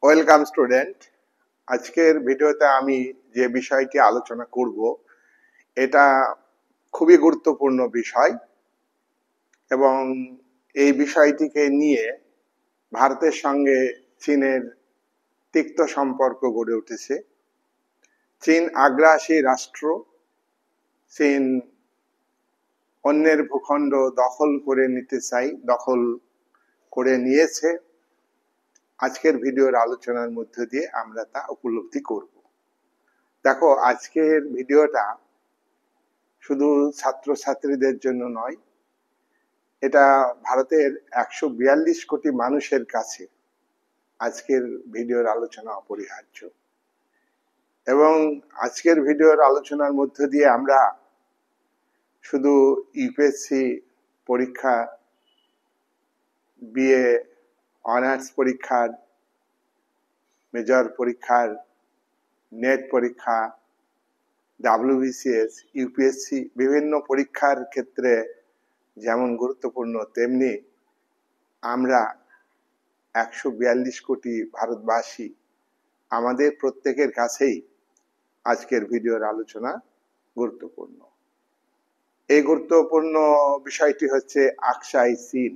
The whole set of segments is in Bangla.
Welcome student. আজকের ভিডিওতে আমি যে বিষয়টি আলোচনা করব এটা খুবই গুরুত্বপূর্ণ বিষয় এবং এই বিষয়টিকে নিয়ে ভারতের সঙ্গে চীনের তিক্ত সম্পর্ক গড়ে উঠেছে। চীন আগ্রাসী রাষ্ট্র। চীন অন্যের ভূখণ্ড দখল করে নিতে চাই, দখল করে নিয়েছে। আজকের ভিডিওর আলোচনার মধ্য দিয়ে আমরা তা উপলব্ধি করব। দেখো, আজকের ভিডিওটা শুধু ছাত্রছাত্রীদের জন্য নয়, এটা ভারতের 142 কোটি মানুষের কাছে আজকের ভিডিওর আলোচনা অপরিহার্য। এবং আজকের ভিডিওর আলোচনার মধ্য দিয়ে আমরা শুধু ইউপিএসসি পরীক্ষা, বিএ অনার্স পরীক্ষার, মেজর পরীক্ষার, নেট পরীক্ষা, ডাব্লিউবিসিএস, ইউপিএসসি বিভিন্ন পরীক্ষার ক্ষেত্রে যেমন গুরুত্বপূর্ণ, তেমনি আমরা 142 কোটি ভারতবাসী, আমাদের প্রত্যেকের কাছেই আজকের ভিডিওর আলোচনা গুরুত্বপূর্ণ। এই গুরুত্বপূর্ণ বিষয়টি হচ্ছে আকসাই চীন।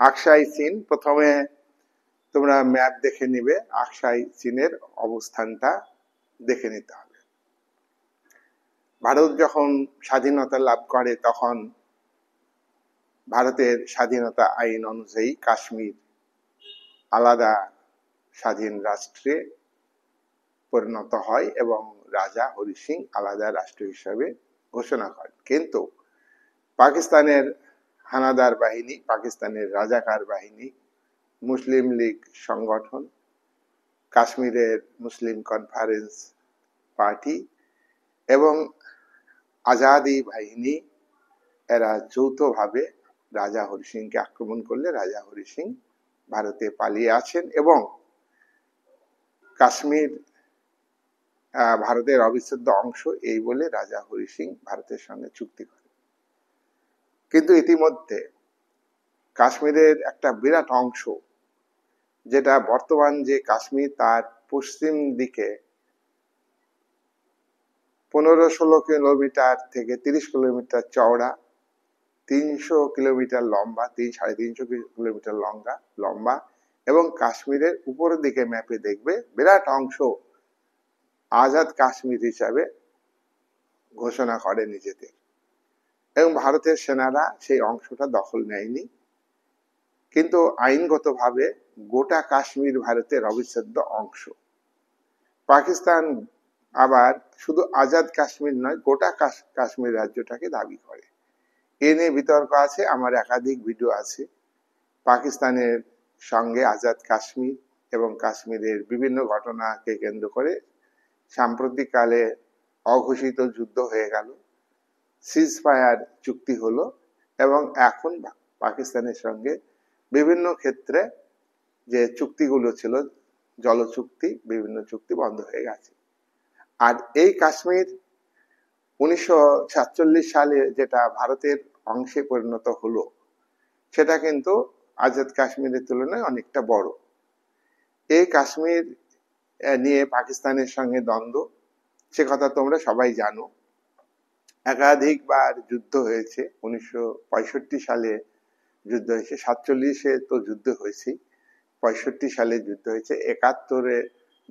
আকসাই চীন, প্রথমে তোমরা ম্যাপ দেখে নিবে, আকসাই চীনের অবস্থানটা দেখে নিতে হবে। ভারত যখন স্বাধীনতা লাভ করে তখন ভারতের স্বাধীনতা আইন অনুযায়ী কাশ্মীর আলাদা স্বাধীন রাষ্ট্রে পরিণত হয় এবং রাজা হরি সিং আলাদা রাষ্ট্র হিসাবে ঘোষণা করেন। কিন্তু পাকিস্তানের হানাদার বাহিনী, পাকিস্তানের রাজাকার বাহিনী, মুসলিম লীগ সংগঠন, কাশ্মীরের মুসলিম কনফারেন্স পার্টি এবং আজাদি বাহিনী, এরা যৌথভাবে রাজা হরি সিংকে আক্রমণ করলে রাজা হরি সিং ভারতে পালিয়ে আছেন এবং কাশ্মীর ভারতের অবিচ্ছেদ্য অংশ এই বলে রাজা হরি সিং ভারতের সঙ্গে চুক্তি করেন। কিন্তু ইতিমধ্যে কাশ্মীরের একটা বিরাট অংশ, যেটা বর্তমান যে কাশ্মীর, তার পশ্চিম দিকে 15-16 কিলোমিটার থেকে 30 কিলোমিটার চওড়া, 300 কিলোমিটার লম্বা, 3-350 কিলোমিটার লম্বা এবং কাশ্মীরের উপরের দিকে ম্যাপে দেখবে বিরাট অংশ আজাদ কাশ্মীর হিসাবে ঘোষণা করে নিজেদের, এবং ভারতের সেনারা সেই অংশটা দখল নেয়নি। কিন্তু আইনগতভাবে গোটা কাশ্মীর ভারতের অবিচ্ছেদ্য অংশ। পাকিস্তান আবার শুধু আজাদ কাশ্মীর নয়, গোটা কাশ্মীর রাজ্যটাকে দাবি করে। এ নিয়ে বিতর্ক আছে, আমার একাধিক ভিডিও আছে। পাকিস্তানের সঙ্গে আজাদ কাশ্মীর এবং কাশ্মীরের বিভিন্ন ঘটনাকে কেন্দ্র করে সাম্প্রতিককালে অঘোষিত যুদ্ধ হয়ে গেল, সিজ ফায়ার চুক্তি হলো এবং এখন পাকিস্তানের সঙ্গে বিভিন্ন ক্ষেত্রে যে চুক্তিগুলো ছিল, জলচুক্তি, বিভিন্ন চুক্তি বন্ধ হয়ে গেছে। আর এই কাশ্মীর 1947 সালে যেটা ভারতের অংশে পরিণত হলো, সেটা কিন্তু আজাদ কাশ্মীরের তুলনায় অনেকটা বড়। এই কাশ্মীর নিয়ে পাকিস্তানের সঙ্গে দ্বন্দ্ব, সে কথা তোমরা সবাই জানো। একাধিকবার যুদ্ধ হয়েছে। 1965 সালে যুদ্ধ হয়েছে, 47-এ তো যুদ্ধ হয়েছে, 65 সালে যুদ্ধ হয়েছে, 71-এ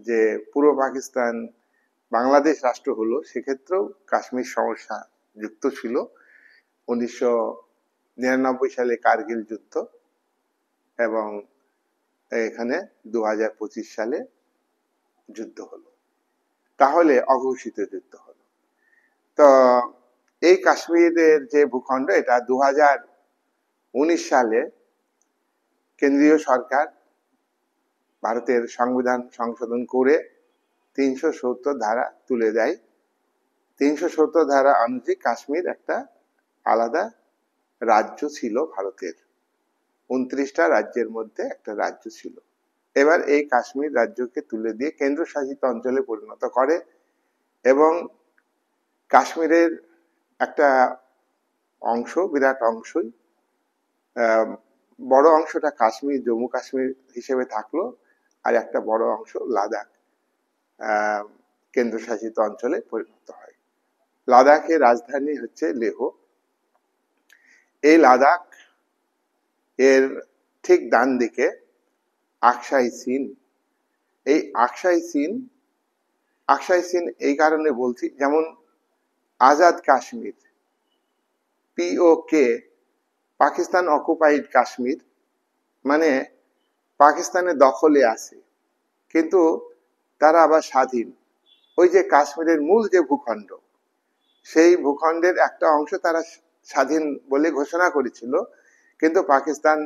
যে পূর্ব পাকিস্তান বাংলাদেশ রাষ্ট্র হলো, সেক্ষেত্রেও কাশ্মীর সমস্যা যুক্ত ছিল। 1999 সালে কার্গিল যুদ্ধ এবং এখানে 2025 সালে যুদ্ধ হলো, তাহলে অঘোষিত যুদ্ধ হলো। তো এই কাশ্মীরের যে ভূখণ্ড, এটা 2019 সালে কেন্দ্রীয় সরকার ভারতের সংবিধান সংশোধন করে 370 ধারা তুলে দেয়। 370 ধারা অনুযায়ী কাশ্মীর একটা আলাদা রাজ্য ছিল ভারতের, 29টা রাজ্যের মধ্যে একটা রাজ্য ছিল। এবার এই কাশ্মীর রাজ্যকে তুলে দিয়ে কেন্দ্রশাসিত অঞ্চলে পরিণত করে এবং কাশ্মীরের একটা অংশ, বিরাট অংশই, বড় অংশটা কাশ্মীর, জম্মু কাশ্মীর হিসেবে থাকলো, আর একটা বড় অংশ লাদাখ কেন্দ্রশাসিত অঞ্চলে পরিণত হয়। লাদাখের রাজধানী হচ্ছে লেহ। এই লাদাখ এর ঠিক ডান দিকে আকসাই চীন। এই আকসাই চীন এই কারণে বলছি, যেমন আজাদ কাশ্মীর, পিওকে, পাকিস্তান অকুপাইড কাশ্মীর, মানে পাকিস্তানের দখলে আছে কিন্তু তারা আবার স্বাধীন। ওই যে কাশ্মীরের মূল যে ভূখণ্ড, সেই ভূখণ্ডের একটা অংশ তারা স্বাধীন বলে ঘোষণা করেছিল, কিন্তু পাকিস্তান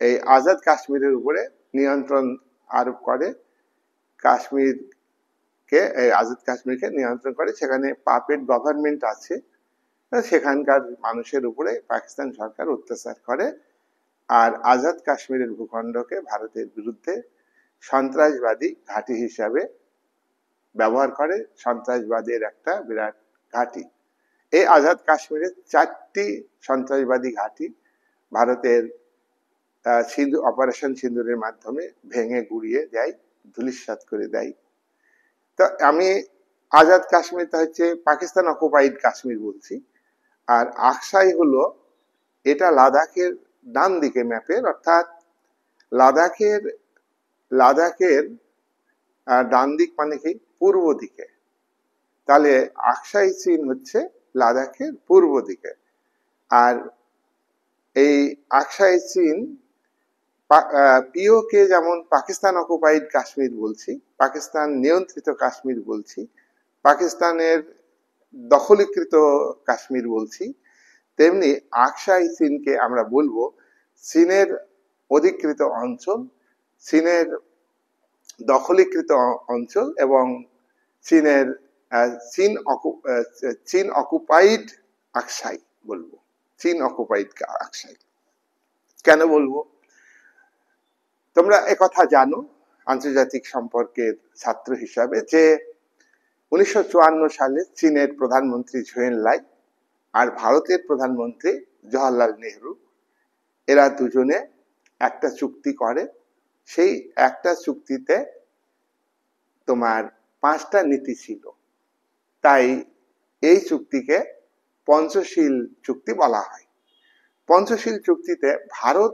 এই আজাদ কাশ্মীরের উপরে নিয়ন্ত্রণ আরোপ করে, আজাদ কাশ্মীরকে নিয়ন্ত্রণ করে। সেখানে পাপেট গভর্নমেন্ট আছে, সেখানকার মানুষের উপরে পাকিস্তান সরকার অত্যাচার করে আর আজাদ কাশ্মীরের ভূখণ্ডকে ভারতের বিরুদ্ধে সন্ত্রাসবাদী ঘাঁটি হিসাবে ব্যবহার করে, সন্ত্রাসবাদের একটা বিরাট ঘাঁটি। এই আজাদ কাশ্মীরে 4টি সন্ত্রাসবাদী ঘাঁটি ভারতের অপারেশন সিন্দুরের মাধ্যমে ভেঙে গুড়িয়ে দেয়, ধূলিসাৎ করে দেয়। তো আমি আজাদ কাশ্মীরটা হচ্ছে পাকিস্তান অকুপাইড কাশ্মীর বলছি, আর আকসাই হলো এটা লাদাখের ডান দিকে ম্যাপের, অর্থাৎ লাদাখের ডান দিক মানে কি পূর্ব দিকে। তাহলে আকসাই চীন হচ্ছে লাদাখের পূর্ব দিকে। আর এই আকসাই চীন পিওকে যেমন পাকিস্তান অকুপাইড কাশ্মীর বলছি, পাকিস্তান নিয়ন্ত্রিত কাশ্মীর বলছি, পাকিস্তানের দখলীকৃত কাশ্মীর বলছি, তেমনি আকসাই চীনকে আমরা বলবো চীনের অধিকৃত অঞ্চল, চীনের দখলীকৃত অঞ্চল এবং চীন অকুপাইড আকসাই বলবো। চীন অকুপাইড আকসাই কেন বলবো? তোমরা একথা জানো আন্তর্জাতিক সম্পর্কের ছাত্র হিসাবে যে 1954 সালে চীনের প্রধানমন্ত্রী ঝুয়েন লাই আর ভারতের প্রধানমন্ত্রী জওহরলাল নেহরু, এরা দুজনে একটা চুক্তি করে। সেই একটা চুক্তিতে তোমার 5টা নীতি ছিল, তাই এই চুক্তিকে পঞ্চশীল চুক্তি বলা হয়। পঞ্চশীল চুক্তিতে ভারত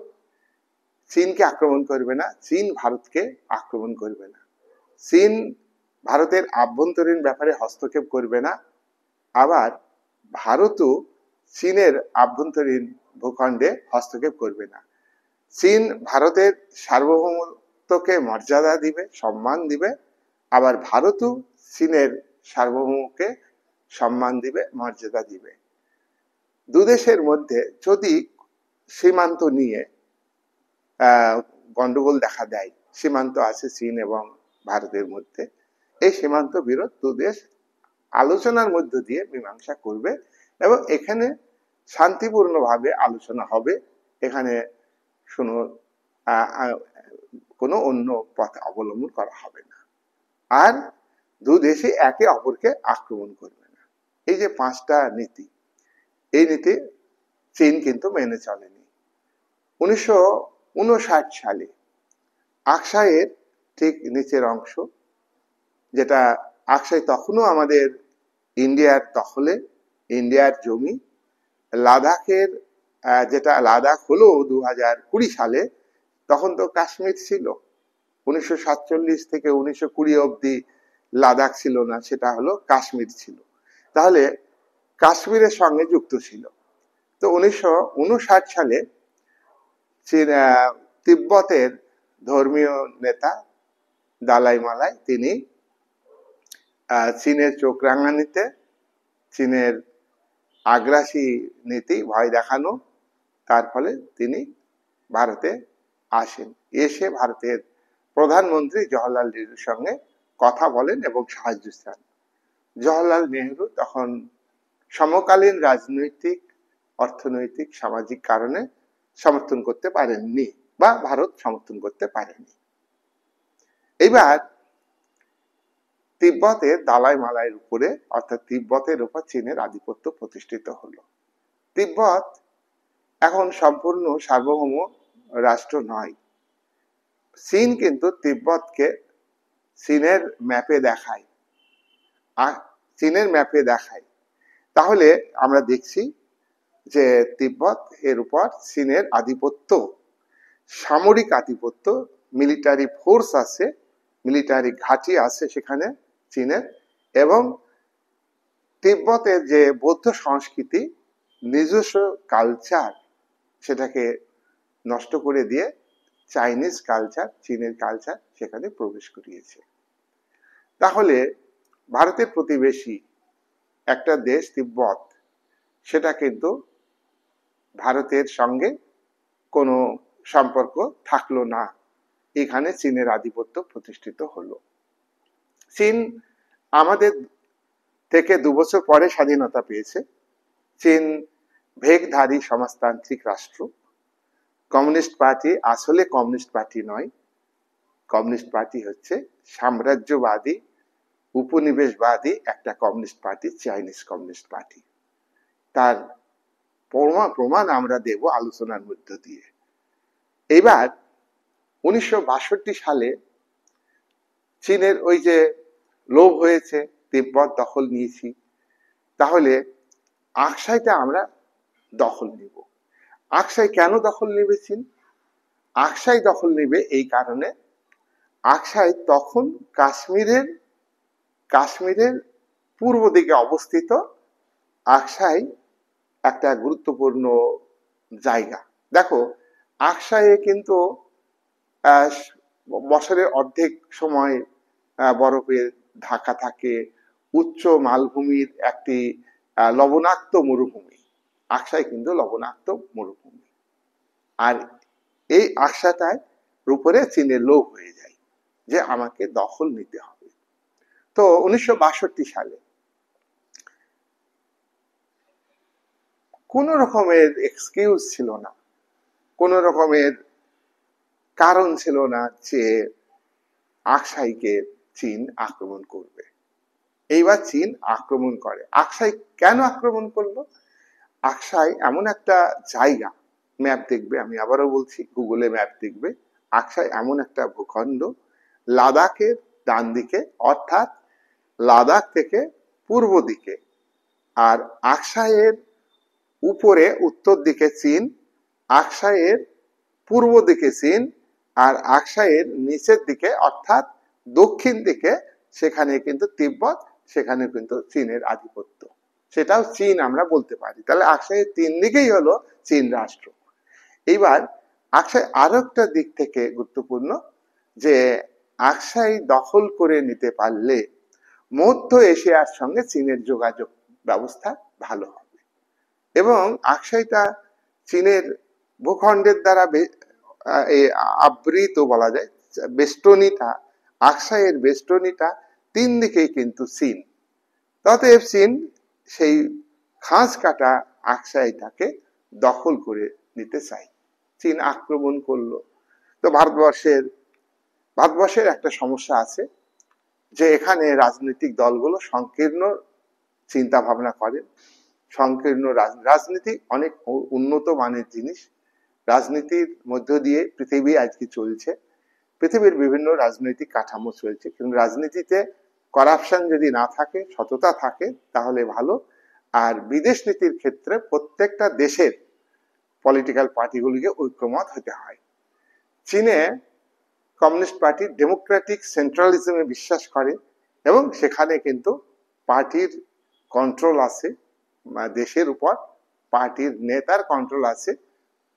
চীনকে আক্রমণ করবে না, চীন ভারতকে আক্রমণ করবে না, চীন ভারতের আভ্যন্তরীণ ব্যাপারে হস্তক্ষেপ করবে না, আবার ভারতও চীনের আভ্যন্তরীণ ভূখণ্ডে হস্তক্ষেপ করবে না। চীন ভারতের সার্বভৌমত্বকে মর্যাদা দিবে, সম্মান দিবে, আবার ভারতও চীনের সার্বভৌমকে সম্মান দিবে, মর্যাদা দিবে। দুদেশের মধ্যে যদি সীমান্ত নিয়ে গন্ডগোল দেখা দেয়, সীমান্ত আছে চীন এবং ভারতের মধ্যে, এই সীমান্ত বিরোধ দুদেশ আলোচনার মধ্য দিয়ে মীমাংসা করবে এবং এখানে শান্তিপূর্ণভাবে আলোচনা হবে, এখানে কোনো অন্য পথ অবলম্বন করা হবে না, আর দুদেশে একে অপরকে আক্রমণ করবে না। এই যে 5টা নীতি, এই নীতি চীন কিন্তু মেনে চলেনি। 1959 সালে আকসাইয়ের ঠিক নিচের অংশ, যেটা আকসাই তখনও আমাদের ইন্ডিয়ার দখলে, ইন্ডিয়ার জমি, লাদাখের যেটা লাদাখ হলো 2020 সালে, তখন তো কাশ্মীর ছিল। 1947 থেকে 1920 অব্দি লাদাখ ছিল না, সেটা হলো কাশ্মীর ছিল। তাহলে কাশ্মীরের সঙ্গে যুক্ত ছিল। তো 1959 সালে তিব্বতের ধর্মীয় নেতা দালাই মালাই তিনি চীনের চোখ রাঙানিতে, চীনের আগ্রাসী নীতি, ভয় দেখানো, তার ফলে তিনি ভারতে আসেন। এসে ভারতের প্রধানমন্ত্রী জওহরলাল নেহরুর সঙ্গে কথা বলেন এবং সাহায্য চান। জওহরলাল নেহরু তখন সমকালীন রাজনৈতিক, অর্থনৈতিক, সামাজিক কারণে সমর্থন করতে পারেননি বা ভারত সমর্থন করতে পারেনি। এবার তিব্বতের দালাই মালাইয়ের উপরে, অর্থাৎ তিব্বতের উপর চীনের আধিপত্য প্রতিষ্ঠিত হলো। তিব্বত এখন সম্পূর্ণ সার্বভৌম রাষ্ট্র নয়, চীন কিন্তু তিব্বতকে চীনের ম্যাপে দেখায়, আর চীনের ম্যাপে দেখায়। তাহলে আমরা দেখছি যে তিব্বত এর উপর চীনের আধিপত্য, সামরিক আধিপত্য, মিলিটারি ফোর্স আছে, মিলিটারি ঘাঁটি আছে সেখানে চীনের। এবং তিব্বতের যে বৌদ্ধ সংস্কৃতি, নিজস্ব কালচার, সেটাকে নষ্ট করে দিয়ে চাইনিজ কালচার, চীনের কালচার সেখানে প্রবেশ করিয়েছে। তাহলে ভারতের প্রতিবেশী একটা দেশ তিব্বত, সেটা কিন্তু ভারতের সঙ্গে কোনো সম্পর্ক থাকলো না, এখানে চীনের আধিপত্য প্রতিষ্ঠিত হলো। চীন আমাদের থেকে 2 বছর পরে স্বাধীনতা পেয়েছে। চীন ভেগধারী সমাজতান্ত্রিক রাষ্ট্র। কমিউনিস্ট পার্টি আসলে কমিউনিস্ট পার্টি নয়, কমিউনিস্ট পার্টি হচ্ছে সাম্রাজ্যবাদী উপনিবেশবাদী একটা communist party, Chinese communist party. তার প্রমাণ আমরা দেব আলোচনার মধ্য দিয়ে। এবার 1962 সালে চীনের ওই যে লোভ হয়েছে, তিব্বত দখল নিয়েছি, তাহলে আকসাইটা আমরা দখল নিব। আকসাই কেন দখল নেবে চীন? আকসাই দখল নেবে এই কারণে, আকসাই তখন কাশ্মীরের পূর্ব দিকে অবস্থিত। আকসাই একটা গুরুত্বপূর্ণ জায়গা। দেখো, আকসাইয়ে কিন্তু বছরের অর্ধেক সময় বরফে ঢাকা থাকে, উচ্চ মালভূমির একটি লবণাক্ত মরুভূমি। আকসাই কিন্তু লবণাক্ত মরুভূমি। আর এই আকসাটায় উপরে চীনের লোভ হয়ে যায় যে আমাকে দখল নিতে হবে। তো 1962 সালে কোন রকমের এক্সকিউজ ছিল না, কোন রকমের কারণ ছিল না যে আকসাইকে চীন আক্রমণ করবে। এইবার চীন আক্রমণ করে। আকসাই কেন আক্রমণ করলো? আকসাই এমন একটা জায়গা, ম্যাপ দেখবে, আমি আবারও বলছি, গুগলে ম্যাপ দেখবে, আকসাই এমন একটা ভূখণ্ড, লাদাখের ডান দিকে, অর্থাৎ লাদাখ থেকে পূর্ব দিকে, আর আকসাইয়ের উপরে উত্তর দিকে চীন, আকসাইয়ের পূর্ব দিকে চীন, আর আকসাইয়ের নিচের দিকে অর্থাৎ দক্ষিণ দিকে সেখানে কিন্তু তিব্বত, সেখানে কিন্তু চীনের আধিপত্য, সেটাও চীন আমরা বলতে পারি। তাহলে আকসাইয়ের 3 দিকেই হলো চীন রাষ্ট্র। এইবার আকসাই আরো একটা দিক থেকে গুরুত্বপূর্ণ, যে আকসাই দখল করে নিতে পারলে মধ্য এশিয়ার সঙ্গে চীনের যোগাযোগ ব্যবস্থা ভালো হবে, এবং আকসাইটা চীনের ভূখণ্ডের দ্বারা আবৃত বলা যায়। বেষ্টনীটা, আকসাইয়ের বেষ্টনীটা 3 দিকেই কিন্তু চীন। অতএব চীন সেই খাঁজ কাটা আকসাইটাকে দখল করে নিতে চাই। চীন আক্রমণ করলো। তো ভারতবর্ষের একটা সমস্যা আছে যে এখানে রাজনৈতিক দলগুলো সংকীর্ণ চিন্তা ভাবনা করে, সংকীর্ণ রাজনীতি অনেক উন্নত মানের জিনিস। রাজনীতির মধ্য দিয়ে পৃথিবী আজকে চলছে, পৃথিবীর বিভিন্ন রাজনৈতিক কাঠামো চলছে, কিন্তু রাজনীতিতে করাপশন যদি না থাকে, সততা থাকে, তাহলে ভালো। আর বিদেশ নীতির ক্ষেত্রে প্রত্যেকটা দেশের পলিটিক্যাল পার্টিগুলিকে ঐক্যমত হতে হয়। চীনে কমিউনিস্ট পার্টি ডেমোক্রেটিক সেন্ট্রালিজমে বিশ্বাস করে, এবং সেখানে কিন্তু পার্টির কন্ট্রোল আছে, দেশের উপর পার্টির নেতার কন্ট্রোল আছে,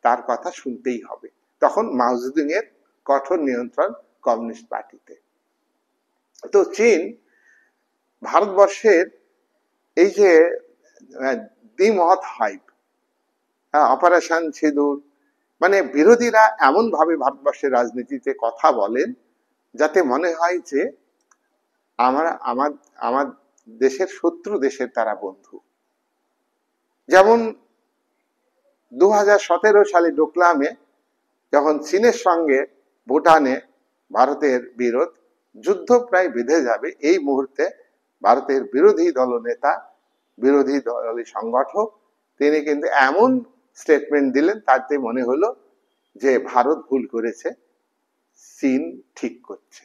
তার কথা শুনতেই হবে। তখন মাও জেদুং এর কঠোর নিয়ন্ত্রণ কমিউনিস্ট পার্টিতে। তো চীন ভারতবর্ষের এই যে দ্বিমত হাইপ, অপারেশন সিঁদুর, মানে বিরোধীরা এমন ভাবে ভারতবর্ষের রাজনীতিতে কথা বলেন যাতে মনে হয় যে আমার দেশের শত্রু দেশের তারা বন্ধু। যেমন 2017 সালে ডোকলামে যখন চীনের সঙ্গে ভুটানে ভারতের বিরোধ, যুদ্ধ প্রায় বেঁধে যাবে, এই মুহূর্তে ভারতের বিরোধী দলনেতা, বিরোধী দলের সংগঠক, তিনি কিন্তু এমন স্টেটমেন্ট দিলেন তাতে মনে হলো যে ভারত ভুল করেছে, চীন ঠিক করছে।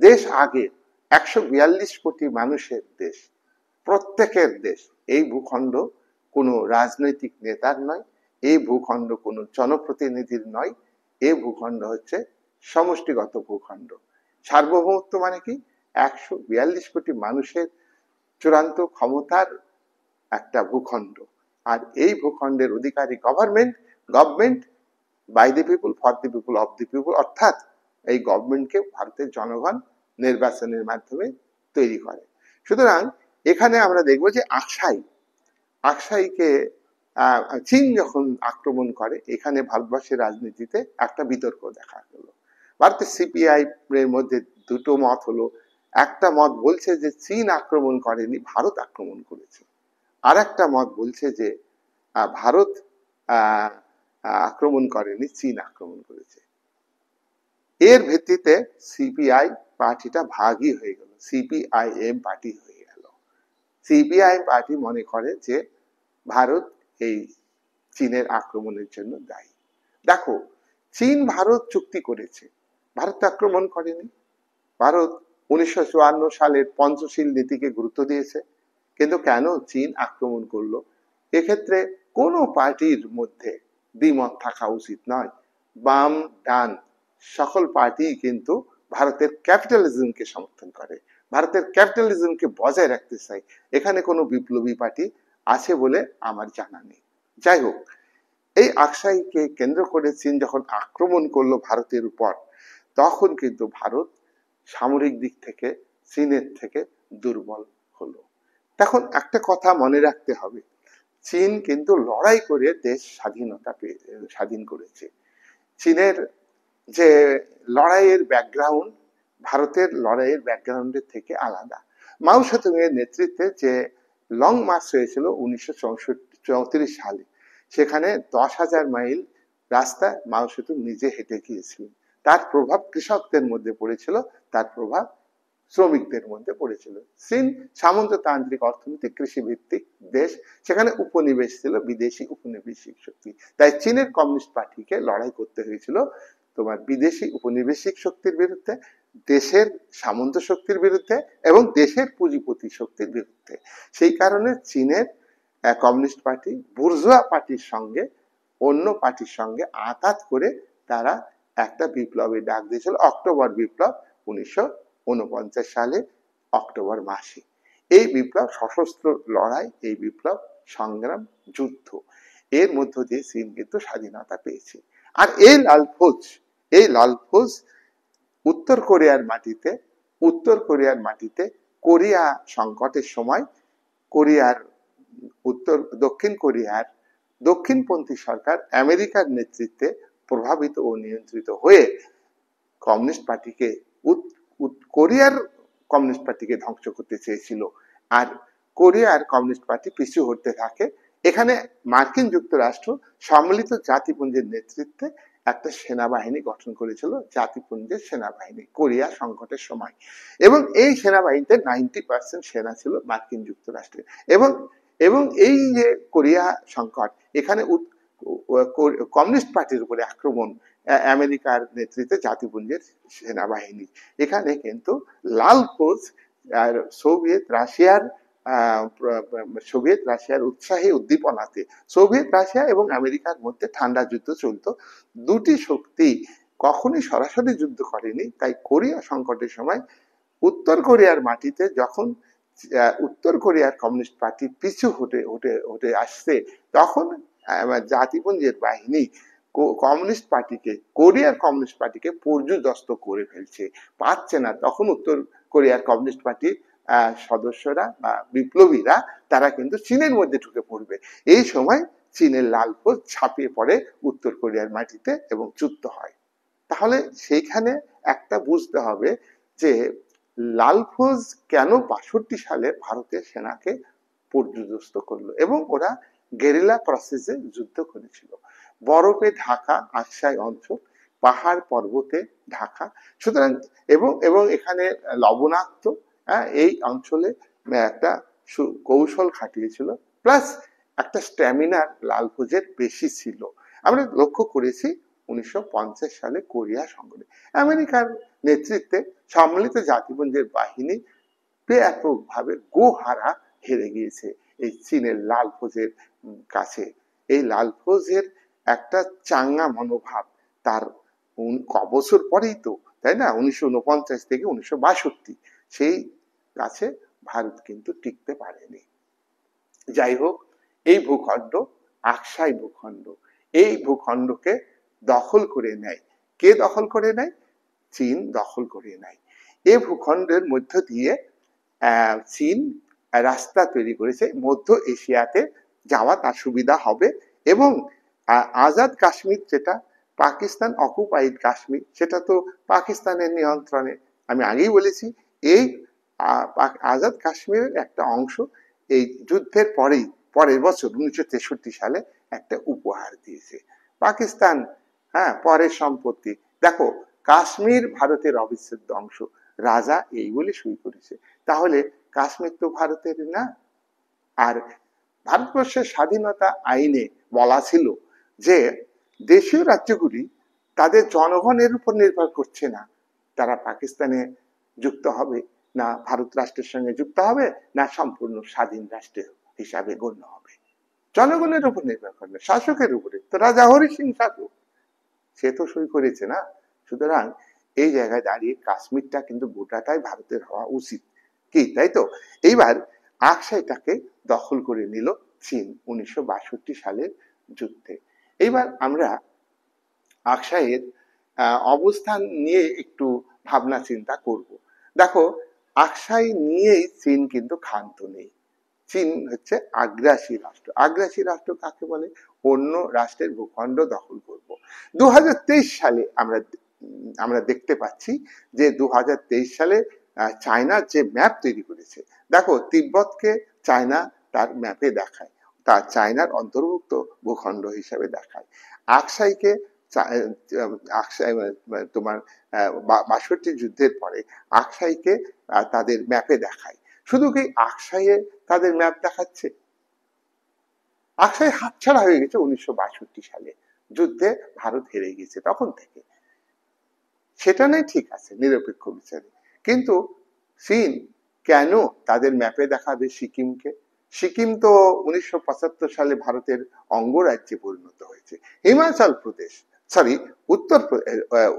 দেশ আগে 142 কোটি মানুষের দেশ, প্রত্যেকের দেশ। এই ভূখণ্ড কোনো রাজনৈতিক নেতার নয়, এই ভূখণ্ড কোনো জনপ্রতিনিধির নয়, এই ভূখণ্ড হচ্ছে সমষ্টিগত ভূখণ্ড। সার্বভৌমত্ব মানে কি? 142 কোটি মানুষের চূড়ান্ত ক্ষমতার একটা ভূখণ্ড। আর এই ভূখণ্ডের অধিকারী government by the people, for the people, of the people, অর্থাৎ এই গভর্নমেন্টকে ভারতের জনগণ নির্বাচনের মাধ্যমে তৈরি করে। সুতরাং এখানে আমরা দেখব যে আকসাইকে চীন যখন আক্রমণ করে, এখানে ভারতবর্ষের রাজনীতিতে একটা বিতর্ক দেখা গেল। ভারতের সিপিআই এর মধ্যে দুটো মত হলো। একটা মত বলছে যে চীন আক্রমণ করেনি, ভারত আক্রমণ করেছে। আর একটা মত বলছে যে ভারত আক্রমণ করেনি, চীন আক্রমণ করেছে। এর ভিত্তিতে সিপিআই পার্টিটা ভাগই হয়ে গেল, সিপিআইএম পার্টি হয়ে গেল। সিপিআইএম পার্টি মনে করে যে ভারত এই চীনের আক্রমণের জন্য দায়ী। দেখো, চীন ভারত চুক্তি করেছে, ভারত আক্রমণ করেনি। ভারত 1954 সালের পঞ্চশীল নীতিকে গুরুত্ব দিয়েছে, কিন্তু কেন চীন আক্রমণ করলো? এক্ষেত্রে কোনো পার্টির মধ্যে দ্বিমত থাকা উচিত নয়। বাম ডান সকল পার্টি কিন্তু ভারতের ক্যাপিটালিজমকে সমর্থন করে, ভারতের ক্যাপিটালিজমকে বজায় রাখতে চায়। এখানে কোনো বিপ্লবী পার্টি আছে বলে আমার জানা নেই। যাই হোক, এই আকসাইকে কেন্দ্র করে চীন যখন আক্রমণ করলো ভারতের উপর, তখন কিন্তু ভারত সামরিক দিক থেকে চীনের থেকে দুর্বল হলো। তখন একটা কথা মনে রাখতে হবে, চীন কিন্তু লড়াই করে দেশ স্বাধীন করেছে। চীনের যে লড়াইয়ের ব্যাকগ্রাউন্ড ভারতের লড়াইয়ের ব্যাকগ্রাউন্ডের থেকে আলাদা। মাও সেতুং এর নেতৃত্বে যে লং মার্চ হয়েছিল 1934 সালে, সেখানে 10,000 মাইল রাস্তা মাও সেতুং নিজে হেঁটে গিয়েছিলেন। তার প্রভাব কৃষকদের মধ্যে পড়েছিল, তার প্রভাব শ্রমিকদের মধ্যে পড়েছিল। চীন সামন্ততান্ত্রিক অর্থনৈতিক কৃষি ভিত্তিক দেশ, সেখানে উপনিবেশ ছিল বিদেশি উপনিবেশিক শক্তি। তাই চীনের কমিউনিস্ট পার্টিকে লড়াই করতে হয়েছিল তোমার বিদেশি উপনিবেশিক শক্তির বিরুদ্ধে, দেশের সামন্ত শক্তির বিরুদ্ধে এবং দেশের পুঁজিপতি শক্তির বিরুদ্ধে। সেই কারণে চীনের কমিউনিস্ট পার্টি বুর্জোয়া পার্টির সঙ্গে, অন্য পার্টির সঙ্গে আঘাত করে তারা একটা বিপ্লবের ডাক দিয়েছিল, অক্টোবর বিপ্লব 1949 সালে অক্টোবর মাসে। এই বিপ্লব সশস্ত্র লড়াই, এই বিপ্লব সংগ্রাম, যুদ্ধ, এর মধ্য দিয়ে চীন কিন্তু স্বাধীনতা পেয়েছে। আর এই লাল ফৌজ উত্তর কোরিয়ার মাটিতে কোরিয়া সংকটের সময় দক্ষিণ কোরিয়ার দক্ষিণপন্থী সরকার আমেরিকার নেতৃত্বে প্রভাবিত ও নিয়ন্ত্রিত হয়ে কোরিয়ার কমিউনিস্ট পার্টিকে ধ্বংস করতে চেয়েছিল। আর কোরিয়ার কমিউনিস্ট পার্টি পিছু হটতে থাকে। এখানে মার্কিন যুক্তরাষ্ট্র সম্মিলিত জাতিপুঞ্জের নেতৃত্বে একটা সেনাবাহিনী গঠন করেছিল, জাতিপুঞ্জের সেনাবাহিনী, কোরিয়া সংকটের সময়। এবং এই সেনাবাহিনীতে 90% সেনা ছিল মার্কিন যুক্তরাষ্ট্রের। এবং এই যে কোরিয়া সংকট, এখানে কমিউনিস্ট পার্টির উপরে আক্রমণ, আমেরিকার নেতৃত্বে জাতিপুঞ্জের সেনাবাহিনী। এখানে কিন্তু লাল ফৌজ আর সোভিয়েত রাশিয়ার উৎসাহী উদ্দীপনাতে সোভিয়েত রাশিয়া এবং আমেরিকার মধ্যে ঠান্ডা যুদ্ধ চলতো। দুটি শক্তি কখনোই সরাসরি যুদ্ধ করেনি। তাই কোরিয়া সংকটের সময় উত্তর কোরিয়ার মাটিতে যখন উত্তর কোরিয়ার কমিউনিস্ট পার্টি পিছু হটে আসছে, তখন জাতিপুঞ্জের বাহিনী কোরিয়ার কমিউনিস্ট পার্টিকে পর্যুদস্ত করে ফেলছে, পাচ্ছে না। তখন উত্তর কোরিয়ার কমিউনিস্ট পার্টির সদস্যরা বা বিপ্লবীরা তারা কিন্তু চীনের মধ্যে ঢুকে পড়বে। এই সময় চীনের লাল ফৌজ ঝাঁপিয়ে পড়ে উত্তর কোরিয়ার মাটিতে এবং যুদ্ধ হয়। তাহলে সেইখানে একটা বুঝতে হবে যে লাল ফৌজ কেন 62 সালে ভারতের সেনাকে পর্যুদস্ত করলো, এবং ওরা গেরিলা প্রসেসে যুদ্ধ করেছিল। বরফে ঢাকা আকসাই অঞ্চল, পাহাড় পর্বতে ঢাকা, সুতরাং এবং এখানে লবণাক্ত, এই অঞ্চলে একটা কৌশল খাটিয়েছিল, প্লাস একটা স্ট্যামিনার লাল ফৌজের বেশি ছিল। আমরা লক্ষ্য করেছি 1950 সালে কোরিয়া সংঘাতে আমেরিকার নেতৃত্বে সম্মিলিত জাতিপুঞ্জের বাহিনী ব্যাপকভাবে গোহারা হেরে গিয়েছে এই চীনের লাল ফৌজের কাছে। এই লাল ফৌজের একটা চাঙ্গা মনোভাব তার বছর পরেই তো, তাই না, 1949 থেকে 1962, সেই কাছে ভারত কিন্তু টিকতে পারেনি। যাই হোক, এই ভূখণ্ড আকসাই ভূখণ্ড, এই ভূখণ্ডকে দখল করে নেয়। কে দখল করে নেয়? চীন দখল করে নেয়। এই ভূখণ্ডের মধ্য দিয়ে চীন রাস্তা তৈরি করেছে মধ্য এশিয়াতে যাওয়া তার সুবিধা হবে, এবং আজাদ কাশ্মীর, যেটা পাকিস্তান অকুপাইড কাশ্মীর, সেটা তো পাকিস্তানের নিয়ন্ত্রণে। আমি আগেই বলেছি এই আজাদ কাশ্মীরের একটা অংশ এই যুদ্ধের পরের বছর 1963 সালে একটা উপহার দিয়েছে পাকিস্তান। হ্যাঁ, পরের সম্পত্তি। দেখো, কাশ্মীর ভারতের অবিচ্ছেদ্য অংশ, রাজা এই বলে সই করেছে, তাহলে কাশ্মীর তো ভারতের না। আর ভারতবর্ষের স্বাধীনতা আইনে বলা ছিল যে দেশীয় রাজ্যগুলি তাদের জনগণের উপর নির্ভর করছে না, তারা পাকিস্তানে যুক্ত হবে না ভারত রাষ্ট্রের সঙ্গে যুক্ত হবে না সম্পূর্ণ স্বাধীন রাষ্ট্র হিসাবে গণ্য হবে, জনগণের উপর নির্ভর করবে, শাসকের উপরে। তো রাজা হরি সিং শাসক, সে তো সই করেছে না। সুতরাং এই জায়গায় দাঁড়িয়ে কাশ্মীরটা কিন্তু গোটাটাই ভারতের হওয়া উচিত, কি তাই তো? এইবার আকসাইটাকে দখল করে নিল চীন 1962 সালের যুদ্ধে। এইবার আমরা আকসাইয়ের অবস্থান নিয়ে একটু ভাবনা চিন্তা করব। দেখো, আকসাই নিয়েই চীন কিন্তু ক্ষান্ত নেই। চীন হচ্ছে আগ্রাসী রাষ্ট্র। আগ্রাসী রাষ্ট্র কাকে বলে? অন্য রাষ্ট্রের ভূখণ্ড দখল করব। 2023 সালে আমরা দেখতে পাচ্ছি যে 2023 সালে চায়না যে ম্যাপ তৈরি করেছে, দেখো তিব্বতকে চায়না তার ম্যাপে দেখায়, তার চায়নার অন্তর্ভুক্ত ভূখণ্ড হিসেবে দেখায়। আকসাইকে আকসাই তোমার 62 যুদ্ধের পরে আকসাইকে তাদের ম্যাপে দেখায়। শুধু কি আকসাইয়ে তাদের ম্যাপ দেখাচ্ছে? আকসাই হাতছাড়া হয়ে গেছে 1962 সালে, যুদ্ধে ভারত হেরে গেছে তখন থেকে। সেটা নেই, ঠিক আছে, নিরপেক্ষ বিচারে। কিন্তু চীন কেন তাদের ম্যাপে দেখাবে সিকিমকে? সিকিম তো 1975 সালে ভারতের অঙ্গরাজ্যে পরিণত হয়েছে। হিমাচল প্রদেশ, সরি,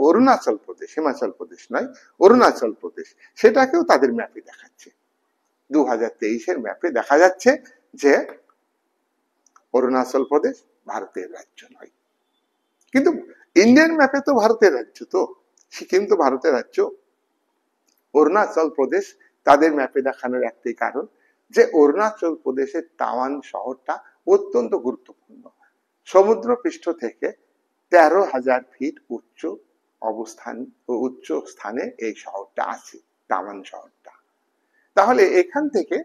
অরুণাচল প্রদেশ, হিমাচল প্রদেশ নয়, অরুণাচল প্রদেশ, সেটাকেও তাদের ম্যাপে দেখাচ্ছে। 2023 ম্যাপে দেখা যাচ্ছে যে অরুণাচল প্রদেশ ভারতের রাজ্য নয়। কিন্তু ইন্ডিয়ান ম্যাপে তো ভারতের রাজ্য, তো সিকিম তো ভারতের রাজ্য। অরুণাচল প্রদেশ তাদের ম্যাপে দেখানোর একটাই কারণ যে অরুণাচল প্রদেশের তাওয়ান শহরটা অত্যন্ত গুরুত্বপূর্ণ। সমুদ্র পৃষ্ঠ থেকে 13,000 ফিট উচ্চ স্থানে এই শহরটা আছে, তাওয়ান শহরটা। তাহলে এখান থেকে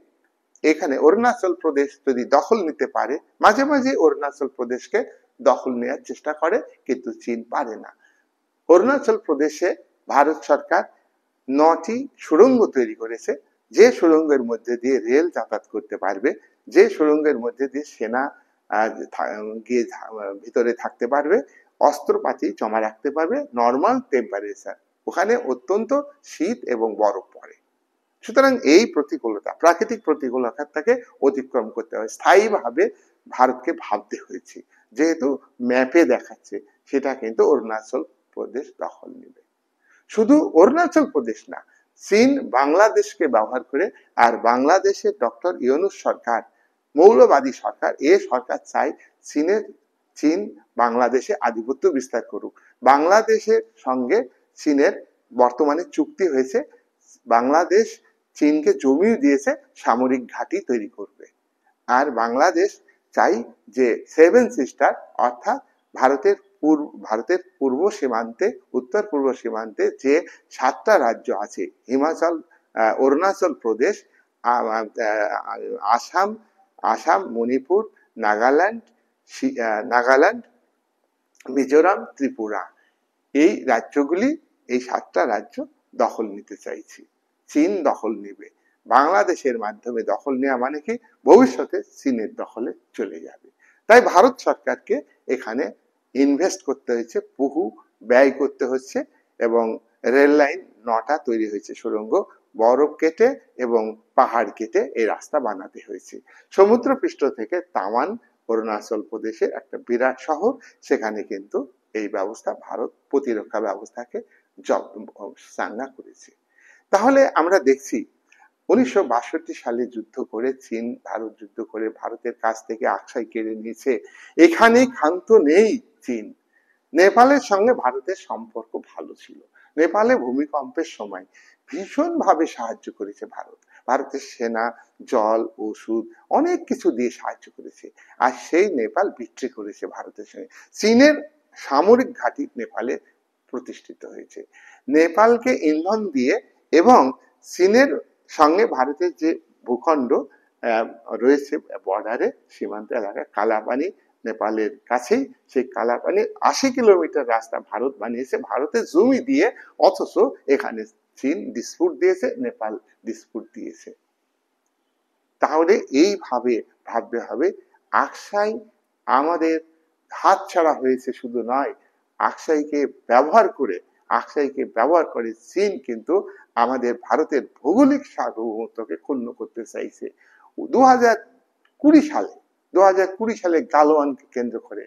এখানে অরুণাচল প্রদেশ যদি দখল নিতে পারে, মাঝে মাঝে অরুণাচল প্রদেশকে দখল নেওয়ার চেষ্টা করে, কিন্তু চীন পারে না। অরুণাচল প্রদেশে ভারত সরকার 9টি সুড়ঙ্গ তৈরি করেছে, যে সুড়ঙ্গের মধ্যে দিয়ে রেল যাতায়াত করতে পারবে, যে সুড়ঙ্গের মধ্যে দিয়ে সেনা গিয়ে ভিতরে থাকতে পারবে, অস্ত্রপাতি জমা রাখতে পারবে, নর্মাল টেম্পারেচার, ওখানে অত্যন্ত শীত এবং বরফ পড়ে। সুতরাং এই প্রতিকূলতা, প্রাকৃতিক প্রতিকূলতাকে অতিক্রম করতে হয়, স্থায়ীভাবে ভারতকে ভাবতে হয়েছে। যেহেতু ম্যাপে দেখাচ্ছে, সেটা কিন্তু অরুণাচল প্রদেশ দখল নেবে। শুধু অরুণাচল প্রদেশ না, চীন বাংলাদেশকে ব্যবহার করে, আর বাংলাদেশের ডক্টর ইউনূস সরকার মৌলবাদী সরকার, এ সরকার চায় চীন বাংলাদেশে আধিপত্য বিস্তার করুক। বাংলাদেশের সঙ্গে চীনের বর্তমানে চুক্তি হয়েছে, বাংলাদেশ চীনকে জমিও দিয়েছে, সামরিক ঘাঁটি তৈরি করবে। আর বাংলাদেশ চাই যে 7 সিস্টার, অর্থাৎ ভারতের পূর্ব সীমান্তে, উত্তর পূর্ব সীমান্তে যে 7টা রাজ্য আছে, হিমাচল, অরুণাচল প্রদেশ, আসাম, মণিপুর, নাগাল্যান্ড, মিজোরাম, ত্রিপুরা, এই রাজ্যগুলি, এই 7টা রাজ্য দখল নিতে চাইছি। চীন দখল নেবে, বাংলাদেশের মাধ্যমে দখল নেওয়া মানে কি ভবিষ্যতে চীনের দখলে চলে যাবে। তাই ভারত সরকারকে এখানে ইনভেস্ট করতে হয়েছে, বহু ব্যয় করতে হচ্ছে, এবং রেল লাইন 9টা তৈরি হয়েছে, সুড়ঙ্গ, বরফ কেটে এবং পাহাড় কেটে এই রাস্তা বানাতে হয়েছে। সমুদ্রপৃষ্ঠ থেকে তাওয়ান অরুণাচল প্রদেশের একটা বিরাট শহর, সেখানে কিন্তু এই ব্যবস্থা ভারত প্রতিরক্ষা ব্যবস্থাকে চাঙ্গা করেছে। তাহলে আমরা দেখছি 1962 সালে যুদ্ধ করে চীন ভারত যুদ্ধ করে ভারতের কাছ থেকে আকসাই কেড়ে নিয়েছে। এখানে ক্ষান্ত নেই চীন। নেপালের সঙ্গে ভারতের সম্পর্ক ভালো ছিল। নেপালে ভূমিকম্পের সময় ভীষণভাবে সাহায্য করেছে ভারত। ভারতের সেনা, জল, ওষুধ অনেক কিছু দিয়ে সাহায্য করেছে। আর সেই নেপাল বিট্রে করেছে ভারতের সঙ্গে। চীনের সামরিক ঘাঁটি নেপালে প্রতিষ্ঠিত হয়েছে। নেপালকে ইন্ধন দিয়ে এবং চীনের সঙ্গে ভারতের যে ভূখণ্ড রয়েছে বর্ডারে, সীমান্ত এলাকায়, কালাপানি নেপালের কাছেই, সেই কালাপানি 80 কিলোমিটার রাস্তা ভারত বানিয়েছে ভারতের জমি দিয়ে, অথচ এখানে চীন ডিসপুট দিয়েছে, নেপাল ডিসপুট দিয়েছে। তাহলে এইভাবে ভাবতে হবে, আকসাই আমাদের হাতছাড়া হয়েছে শুধু নয়, আকসাইকে ব্যবহার করে চীন কিন্তু আমাদের ভারতের ভৌগোলিক সার্বভৌমত্বকে ক্ষুণ্ণ করতে চাইছে। 2020 সালে গালওয়ানকে কেন্দ্র করে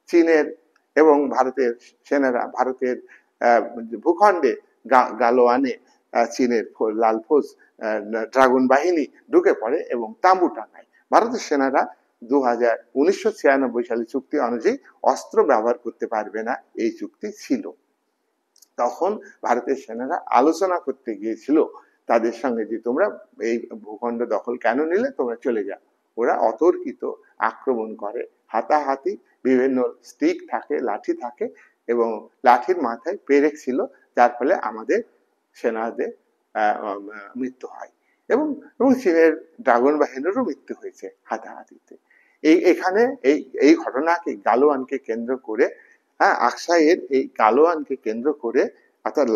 চীনের এবং ভারতের সেনারা ভারতের ভূখণ্ডে গালওয়ানে চীনের লাল ফৌজ ড্রাগন বাহিনী ঢুকে পড়ে এবং তাঁবু টাঙায়। ভারতের সেনারা 1996 সালে চুক্তি অনুযায়ী অস্ত্র ব্যবহার করতে পারবে না, এই চুক্তি ছিল। তখন ভারতের সেনারা আলোচনা করতে গিয়েছিল তাদের সঙ্গে যে তোমরা এই ভূখণ্ড দখল কেন নিলে, তোমরা চলে যাও। ওরা অতর্কিত আক্রমণ করে, হাতাহাতি, বিভিন্ন স্টিক থাকে, লাঠি থাকে, এবং লাঠির মাথায় পেরেক ছিল, যার ফলে আমাদের সেনাদের মৃত্যু হয়, এবং চীনের ড্রাগন বাহিনীরও মৃত্যু হয়েছে হাতাহাতিতে। এখানে এই ঘটনাকে গালওয়ানকে কেন্দ্র করে, আকসাইয়ের এই গালওয়ানকে কেন্দ্র করে, অর্থাৎ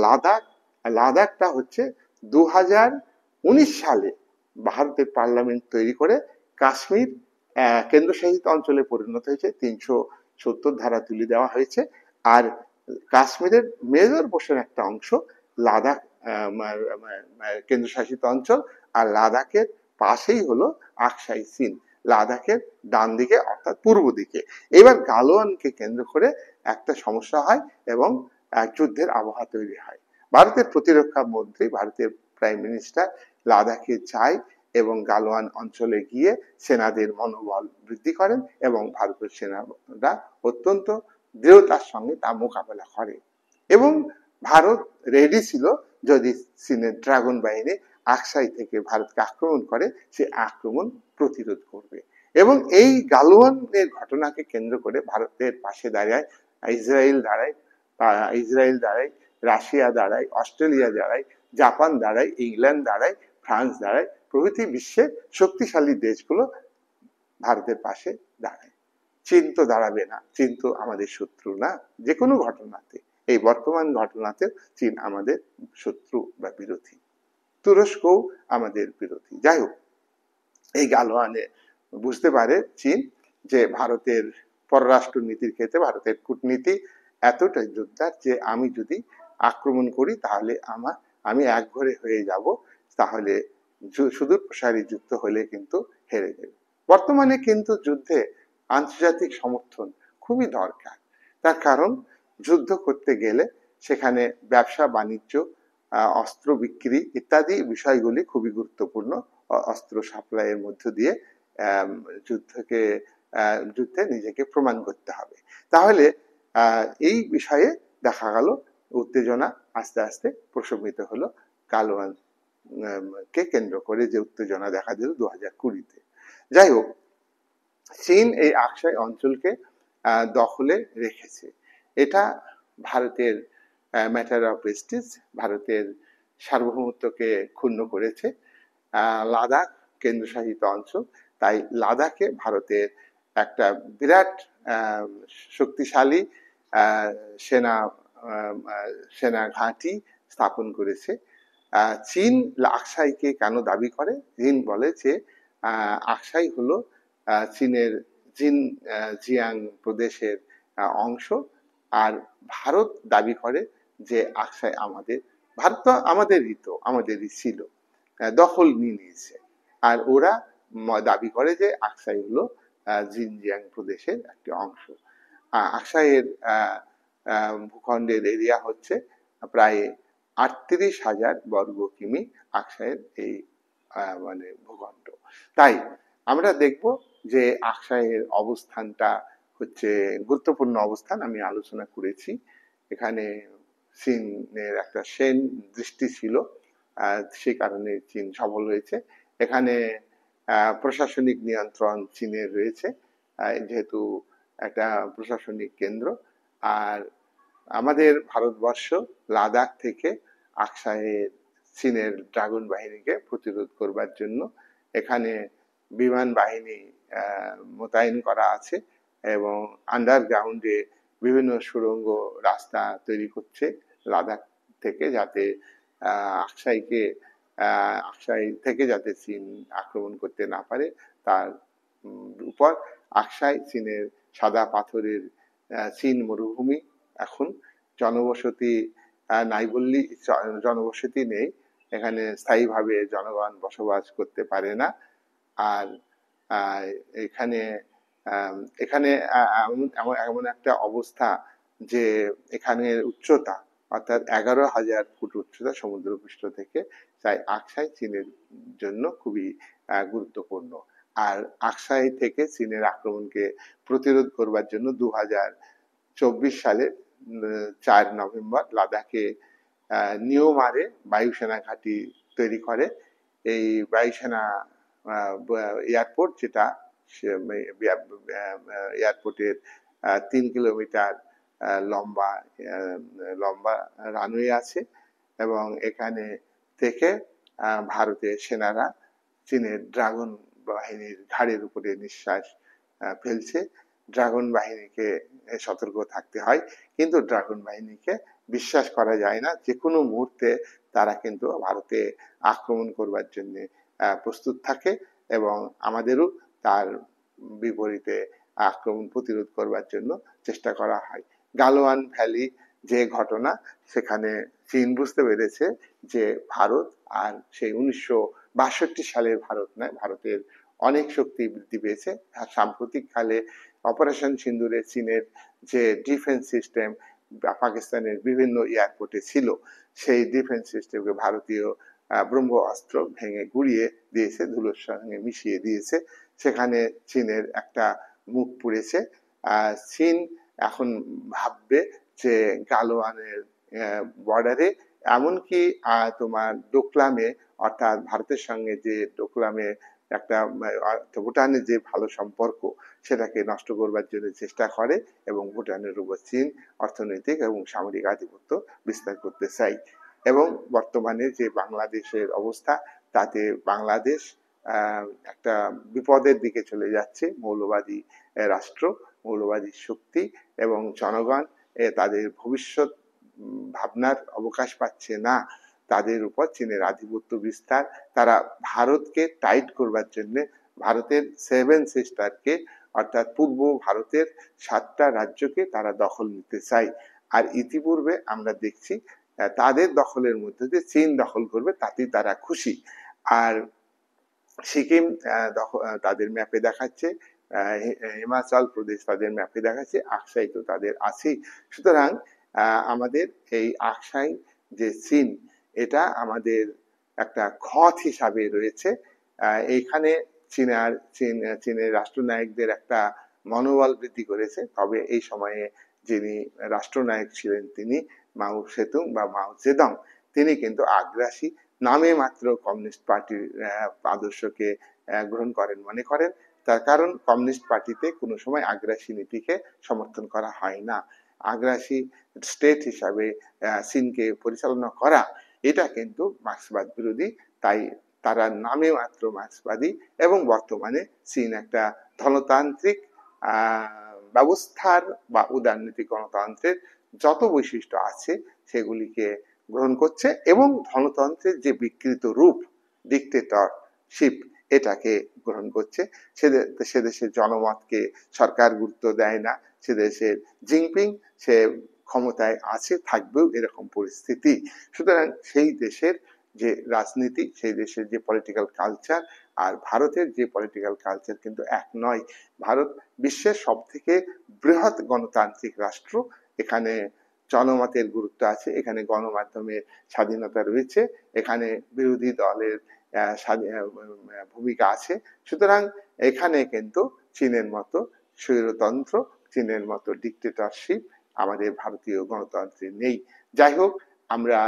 লাদাখটা হচ্ছে 2019 সালে ভারতের পার্লামেন্ট তৈরি করে কাশ্মীর কেন্দ্রশাসিত অঞ্চলে পরিণত হয়েছে, 370 ধারা তুলে দেওয়া হয়েছে। আর কাশ্মীরের মেজর পোর্শন একটা অংশ লাদাখ কেন্দ্রশাসিত অঞ্চল, আর লাদাখের পাশেই হলো আকসাই চীন, লাদাখের ডান দিকে অর্থাৎ পূর্ব দিকে। এবার গালওয়ানকে কেন্দ্র করে একটা সমস্যা হয় এবং যুদ্ধের আবহাওয়া তৈরি হয়। ভারতের প্রতিরক্ষা মন্ত্রী, ভারতের প্রাইম মিনিস্টার লাদাখে যায় এবং গালওয়ান অঞ্চলে গিয়ে সেনাদের মনোবল বৃদ্ধি করেন, এবং ভারতের সেনারা অত্যন্ত দৃঢ়তার সঙ্গে তা মোকাবেলা করে। এবং ভারত রেডি ছিল, যদি চীনের ড্রাগন বাহিনী আকসাই থেকে ভারতকে আক্রমণ করে, সে আক্রমণ প্রতিরোধ করবে। এবং এই গালওয়ানের ঘটনাকে কেন্দ্র করে ভারতের পাশে দাঁড়ায় ইসরায়েল দাঁড়ায়, রাশিয়া দাঁড়ায়, অস্ট্রেলিয়া দাঁড়ায়, জাপান দাঁড়ায়, ইংল্যান্ড দাঁড়ায়, ফ্রান্স দাঁড়ায়, প্রভৃতি বিশ্বের শক্তিশালী দেশগুলো ভারতের পাশে দাঁড়ায়। চীন তো দাঁড়াবে না, চীন তো আমাদের শত্রু না। যে কোনো ঘটনাতে, এই বর্তমান ঘটনাতে চীন আমাদের শত্রু বা বিরোধী, তুরস্কও আমাদের বিরোধী। যাই হোক, এই গালওয়ানে বুঝতে পারে চীন যে ভারতের পররাষ্ট্র নীতির ক্ষেত্রে ভারতের কূটনীতি এতটাই জোরদার যে আমি যদি আক্রমণ করি তাহলে আমি একঘরে হয়ে যাব, তাহলে সুদূর প্রসারী যুদ্ধ হলে কিন্তু হেরে যাবে। বর্তমানে কিন্তু যুদ্ধে আন্তর্জাতিক সমর্থন খুবই দরকার। তার কারণ, যুদ্ধ করতে গেলে সেখানে ব্যবসা বাণিজ্য, অস্ত্র বিক্রি ইত্যাদি বিষয়গুলি খুবই গুরুত্বপূর্ণ। অস্ত্র সাপ্লাইয়ের মধ্য দিয়ে যুদ্ধে নিজেকে প্রমাণ করতে হবে। তাহলে এই বিষয়ে দেখা গেল উত্তেজনা আস্তে আস্তে প্রশমিত হলো, গালওয়ান কে কেন্দ্র করে যে উত্তেজনা দেখা দিল 2020-তে। যাই হোক, চীন এই আকসাই অঞ্চলকে দখলে রেখেছে। এটা ভারতের ম্যাটার অফ প্রেস্টিজ, ভারতের সার্বভৌমত্বকে ক্ষুণ্ণ করেছে। লাদাখ কেন্দ্রশাসিত অঞ্চল, তাই লাদাখে ভারতের একটা বিরাট শক্তিশালী সেনা ঘাঁটি স্থাপন করেছে। চীন আকসাইকে কেন দাবি করে? চীন বলে যে আকসাই হলো চীনের জিয়াং প্রদেশের অংশ। আর ভারত দাবি করে যে আকসাই ভারত তো আমাদেরই ছিল, দখল নিয়ে নিয়েছে। আর ওরা দাবি করে যে আকসাই হলো জিনজিয়াং প্রদেশের একটি অংশ। আকসাইয়ের ভূখণ্ডের এরিয়া হচ্ছে প্রায় 38,000 বর্গ কিমি আকসাইয়ের এই মানে ভূখণ্ড। তাই আমরা দেখব যে আকসাইয়ের অবস্থানটা হচ্ছে গুরুত্বপূর্ণ অবস্থান, আমি আলোচনা করেছি। এখানে চীনের একটা সেন দৃষ্টি ছিল, সে কারণে চীন সফল হয়েছে। এখানে প্রশাসনিক নিয়ন্ত্রণ চীনের রয়েছে, যেহেতু একটা প্রশাসনিক কেন্দ্র। আর আমাদের ভারতবর্ষ লাদাখ থেকে আকসাইয়ের চীনের ড্রাগন বাহিনীকে প্রতিরোধ করবার জন্য এখানে বিমান বাহিনী মোতায়েন করা আছে এবং আন্ডারগ্রাউন্ডে বিভিন্ন সুড়ঙ্গ রাস্তা তৈরি করছে লাদাখ থেকে, যাতে আকসাই থেকে যাতে চীন আক্রমণ করতে না পারে তার উপর। আকসাই চীনের সাদা পাথরের চীন মরুভূমি, এখন জনবসতি নাই বললেই, জনবসতি নেই এখানে, স্থায়ীভাবে জনগণ বসবাস করতে পারে না। আর এখানে এখানে এমন একটা অবস্থা যে এখানের উচ্চতা অর্থাৎ 11,000 ফুট উচ্চতা সমুদ্রপৃষ্ঠ থেকে, তাই আকসাই চীনের জন্য খুবই গুরুত্বপূর্ণ। আর আকসাই থেকে চীনের আক্রমণকে প্রতিরোধ করবার জন্য 2024 সালে 4 নভেম্বর লাদাখে নিওমারে বায়ুসেনা ঘাঁটি তৈরি করে। এই বায়ুসেনা এয়ারপোর্ট, যেটা এয়ারপোর্টের 3 কিলোমিটার লম্বা রানওয়ে আছে এবং এখানে থেকে ভারতের সেনারা চীনের ড্রাগন বাহিনীর ঘাড়ের উপরে নিঃশ্বাস ফেলছে। ড্রাগন বাহিনীকে সতর্ক থাকতে হয়, কিন্তু ড্রাগন বাহিনীকে বিশ্বাস করা যায় না, যে কোনো মুহূর্তে তারা কিন্তু ভারতে আক্রমণ করবার জন্য প্রস্তুত থাকে এবং আমাদেরও তার বিপরীতে আক্রমণ প্রতিরোধ করবার জন্য চেষ্টা করা হয়। গালওয়ান ভ্যালি যে ঘটনা, সেখানে চীন বুঝতে পেরেছে যে ভারত আর সেই 1962 সালের ভারত নয়, ভারতের অনেক শক্তি বৃদ্ধি পেয়েছে। সাম্প্রতিক কালে অপারেশন সিন্দুরে চীনের যে ডিফেন্স সিস্টেম পাকিস্তানের বিভিন্ন এয়ারপোর্টে ছিল, সেই ডিফেন্স সিস্টেমকে ভারতীয় ব্রহ্মস্ত্র ভেঙে গুড়িয়ে দিয়েছে, ধুলোর সঙ্গে মিশিয়ে দিয়েছে। সেখানে চীনের একটা মুখ পুড়েছে। চীন এখন ভাববে যে গালওয়ানের বর্ডারে, এমনকি তোমার ডোকলামে, অর্থাৎ ভারতের সঙ্গে যে ডোকলামে একটা ভুটানের যে ভালো সম্পর্ক, সেটাকে নষ্ট করবার জন্য চেষ্টা করে এবং ভুটানের উপর চীন অর্থনৈতিক এবং সামরিক আধিপত্য বিস্তার করতে চায়। এবং বর্তমানে যে বাংলাদেশের অবস্থা, তাতে বাংলাদেশ একটা বিপদের দিকে চলে যাচ্ছে। মৌলবাদী রাষ্ট্র, মৌলবাদী শক্তি এবং জনগণ তাদের ভবিষ্যৎ ভাবনার অবকাশ পাচ্ছে না। তাদের উপর চীনের আধিপত্য বিস্তার, তারা ভারতকে টাইট করবার জন্য ভারতের 7 সিস্টারকে, অর্থাৎ পূর্ব ভারতের 7টা রাজ্যকে তারা দখল নিতে চায়। আর ইতিপূর্বে আমরা দেখছি তাদের দখলের মধ্যে যে চীন দখল করবে তাতেই তারা খুশি। আর সিকিম তাদের ম্যাপে দেখাচ্ছে, হিমাচল প্রদেশ তাদের ম্যাপে দেখাচ্ছে, আকসাই তো তাদের আছেই। সুতরাং আমাদের এই আকসাই যে চীন, এটা আমাদের একটা ক্ষত হিসাবে রয়েছে। এইখানে চীনের রাষ্ট্রনায়কদের একটা মনোবল বৃদ্ধি করেছে। তবে এই সময়ে যিনি রাষ্ট্রনায়ক ছিলেন তিনি মাও সেতুং বা মাও জেদং, তিনি কিন্তু আগ্রাসী, নামে মাত্র কমিউনিস্ট পার্টির আদর্শকে গ্রহণ করেন মনে করেন। তার কারণ কমিউনিস্ট পার্টিতে কোনো সময় আগ্রাসী নীতিকে সমর্থন করা হয় না। আগ্রাসী স্টেট হিসাবে চীনকে পরিচালনা করা, এটা কিন্তু মার্ক্সবাদ বিরোধী। তাই তারা নামে মাত্র মার্ক্সবাদী এবং বর্তমানে চীন একটা ধনতান্ত্রিক ব্যবস্থার বা উদারনীতি গণতন্ত্রের যত বৈশিষ্ট্য আছে সেগুলিকে গ্রহণ করছে এবং ধনতন্ত্রের যে বিকৃত রূপ ডিক্টেটরশিপ, এটাকে গ্রহণ করছে। সে দেশের জনমতকে সরকার গুরুত্ব দেয় না। সে দেশের জিনপিং সে ক্ষমতায় আছে, থাকবেও, এরকম পরিস্থিতি। সুতরাং সেই দেশের যে রাজনীতি, সেই দেশের যে পলিটিক্যাল কালচার আর ভারতের যে পলিটিক্যাল কালচার কিন্তু এক নয়। ভারত বিশ্বের সব থেকে বৃহৎ গণতান্ত্রিক রাষ্ট্র। এখানে জনমতের গুরুত্ব আছে, এখানে গণমাধ্যমের স্বাধীনতা রয়েছে, এখানে বিরোধী দলের ভূমিকা আছে। সুতরাং এখানে কিন্তু চীনের মতো স্বৈরতন্ত্র, চীনের মতো ডিক্টেটরশিপ আমাদের ভারতীয় গণতন্ত্রে নেই। যাই হোক, আমরা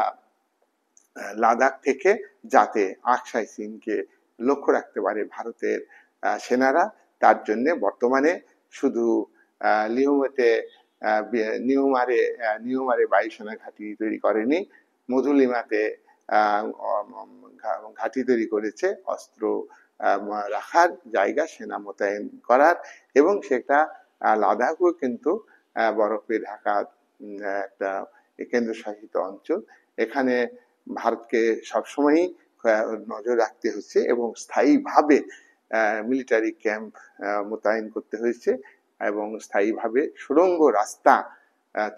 লাদাখ থেকে যাতে আকসাই চীনকে লক্ষ্য রাখতে পারে ভারতের সেনারা, তার জন্য বর্তমানে শুধু লিওমেতে নিউমারে বায়ুসেনা ঘাঁটি তৈরি করেনি, মধুলিমাতে ঘাঁটি তৈরি করেছে, অস্ত্র রাখার জায়গা, সেনা মোতায়েন করার, এবং সেটা লাদাখও কিন্তু বরফে ঢাকা একটা কেন্দ্রশাসিত অঞ্চল। এখানে ভারতকে সবসময়ই নজর রাখতে হচ্ছে এবং স্থায়ীভাবে মিলিটারি ক্যাম্প মোতায়েন করতে হয়েছে এবং স্থায়ীভাবে সুড়ঙ্গ রাস্তা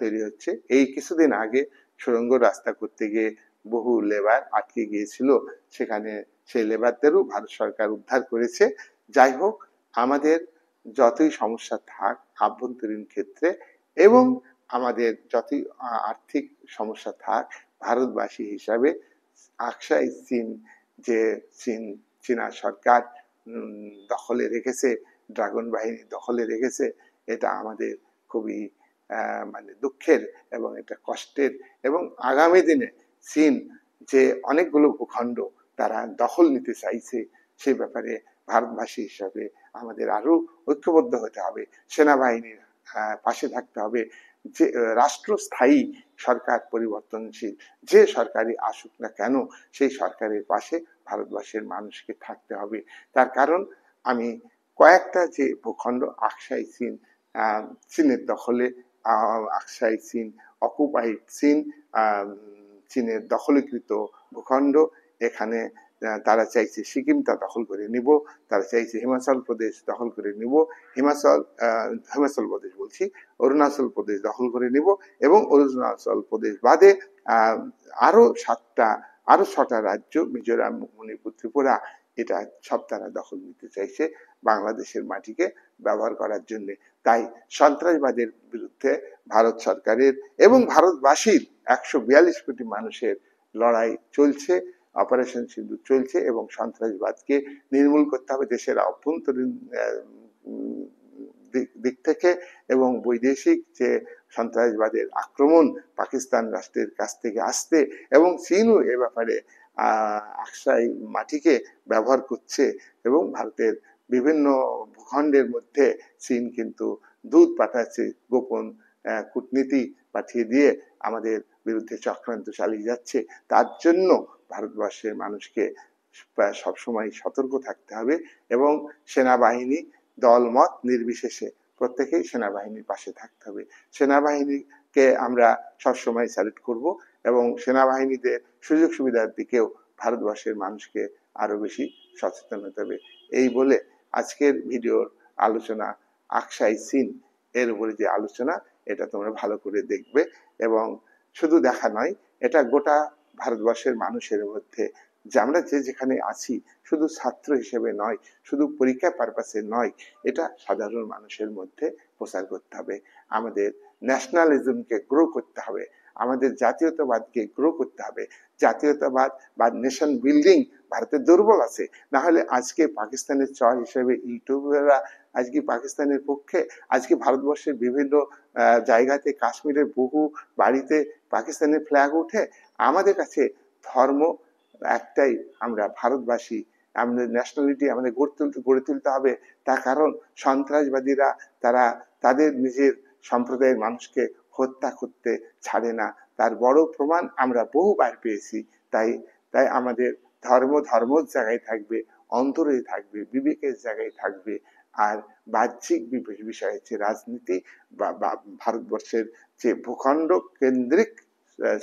তৈরি হচ্ছে। এই কিছুদিন আগে সুড়ঙ্গ রাস্তা করতে গিয়ে বহু লেবার আটকে গিয়েছিল, সেখানে সেই লেবারদেরও ভারত সরকার উদ্ধার করেছে। যাই হোক, আমাদের যতই সমস্যা থাক আভ্যন্তরীণ ক্ষেত্রে এবং আমাদের যতই আর্থিক সমস্যা থাক, ভারতবাসী হিসাবে আকসাই চীন যে চীনা সরকার দখলে রেখেছে, ড্রাগন বাহিনী দখলে রেখেছে, এটা আমাদের খুবই মানে দুঃখের এবং এটা কষ্টের। এবং আগামী দিনে চীন যে অনেকগুলো ভূখণ্ড তারা দখল নিতে চাইছে, সে ব্যাপারে ভারতবাসী হিসাবে আমাদের আরো ঐক্যবদ্ধ হতে হবে, সেনাবাহিনীর পাশে থাকতে হবে। যে রাষ্ট্রস্থায়ী সরকার পরিবর্তনশীল, যে সরকারই আসুক না কেন, সেই সরকারের পাশে ভারতবর্ষের মানুষকে থাকতে হবে। তার কারণ আমি কয়েকটা যে ভূখণ্ড আকসাই চীন, চীনের দখলে, আকসাই চীন, অকুপাইড চীন, চীনের দখলীকৃত ভূখণ্ড, এখানে তারা চাইছে সিকিমটা দখল করে নিব, তারা চাইছে হিমাচল প্রদেশ দখল করে নিব, হিমাচল প্রদেশ বলছি, অরুণাচল প্রদেশ দখল করে নিব, এবং অরুণাচল প্রদেশ বাদে আরো 6টা রাজ্য, মিজোরাম, মণিপুর, ত্রিপুরা, এটা সব তারা দখল নিতে চাইছে বাংলাদেশের মাটিকে ব্যবহার করার জন্য। তাই সন্ত্রাসবাদের বিরুদ্ধে ভারত সরকারের এবং ভারতবাসীর 142 কোটি মানুষের লড়াই চলছে, অপারেশন সিন্দুর চলছে, এবং সন্ত্রাসবাদকে নির্মূল করতে হবে দেশের অভ্যন্তরীণ দিক থেকে, এবং বৈদেশিক যে সন্ত্রাসবাদের আক্রমণ পাকিস্তান রাষ্ট্রের কাছ থেকে আসতে, এবং চীনও এ ব্যাপারে আকসাই মাটিকে ব্যবহার করছে, এবং ভারতের বিভিন্ন ভূখণ্ডের মধ্যে চীন কিন্তু দূত পাঠাচ্ছে, গোপন কূটনীতি পাঠিয়ে দিয়ে আমাদের বিরুদ্ধে চক্রান্ত চালিয়ে যাচ্ছে। তার জন্য ভারতবর্ষের মানুষকে সবসময় সতর্ক থাকতে হবে এবং সেনাবাহিনী দলমত নির্বিশেষে প্রত্যেকেই সেনাবাহিনীর পাশে থাকতে হবে। সেনাবাহিনীকে আমরা সবসময় স্যালুট করব এবং সেনাবাহিনীদের সুযোগ সুবিধার দিকেও ভারতবর্ষের মানুষকে আরো বেশি সচেতন হতে হবে। এই বলে আজকের ভিডিওর আলোচনা আকসাই চীন এর উপরে যে আলোচনা, এটা তোমরা ভালো করে দেখবে, এবং শুধু দেখা নয়, এটা গোটা ভারতবর্ষের মানুষের মধ্যে, যে আমরা যে যেখানে আছি, শুধু ছাত্র হিসেবে নয়, শুধু পরীক্ষা পারপাসে নয়, এটা সাধারণ মানুষের মধ্যে প্রচার করতে হবে। আমাদের ন্যাশনালিজমকে গ্রো করতে হবে, আমাদের জাতীয়তাবাদকে গ্রো করতে হবে। জাতীয়তাবাদ বা নেশন বিল্ডিং ভারতের দুর্বল আছে, না হলে আজকে পাকিস্তানের চর হিসেবে ইউটিউবাররা আজকে পাকিস্তানের পক্ষে, আজকে ভারতবর্ষের বিভিন্ন জায়গাতে, কাশ্মীরের বহু বাড়িতে পাকিস্তানের ফ্ল্যাগ উঠে। আমাদের কাছে ধর্ম একটাই, আমরা ভারতবাসী, আমাদের ন্যাশনালিটি আমাদের গড়ে তুলতে হবে। তার কারণ সন্ত্রাসবাদীরা তারা তাদের নিজের সম্প্রদায়ের মানুষকে হত্যা করতে ছাড়ে না, তার বড় প্রমাণ আমরা বহুবার পেয়েছি। তাই আমাদের ধর্মর জায়গায় থাকবে, অন্তরে থাকবে, বিবেকের জায়গায় থাকবে। আর বাহ্যিক বিষয় হচ্ছে রাজনীতি বা ভারতবর্ষের যে ভূখণ্ড কেন্দ্রিক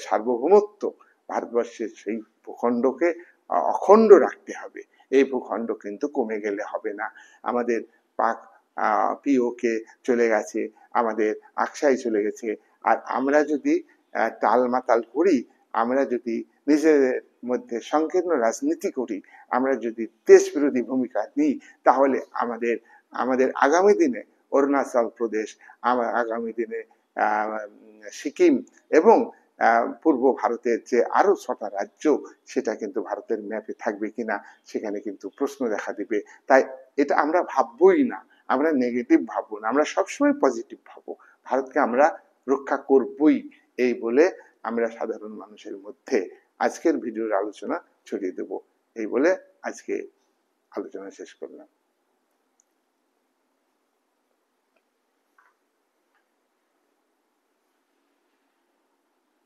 সার্বভৌমত্ব, ভারতবর্ষের সেই ভূখণ্ডকে অখণ্ড রাখতে হবে। এই ভূখণ্ড কিন্তু কমে গেলে হবে না। আমাদের পাক পিওকে চলে গেছে, আমাদের আকসাই চলে গেছে। আর আমরা যদি টালমাটাল করি, আমরা যদি নিজেদের মধ্যে সংকীর্ণ রাজনীতি করি, আমরা যদি দেশ বিরোধী ভূমিকা নিই, তাহলে আমাদের আগামী দিনে অরুণাচল প্রদেশ, আগামী দিনে সিকিম এবং পূর্ব ভারতের যে আরো 6টা রাজ্য, সেটা কিন্তু ভারতের ম্যাপে থাকবে কিনা সেখানে কিন্তু প্রশ্ন দেখা দিবে। তাই এটা আমরা ভাববোই না, আমরা নেগেটিভ ভাববো না, আমরা সবসময় পজিটিভ ভাববো। ভারতকে আমরা রক্ষা করবই, এই বলে আমরা সাধারণ মানুষের মধ্যে আজকের ভিডিওর আলোচনা ছড়িয়ে দেব। এই বলে আজকে আলোচনা শেষ করলাম।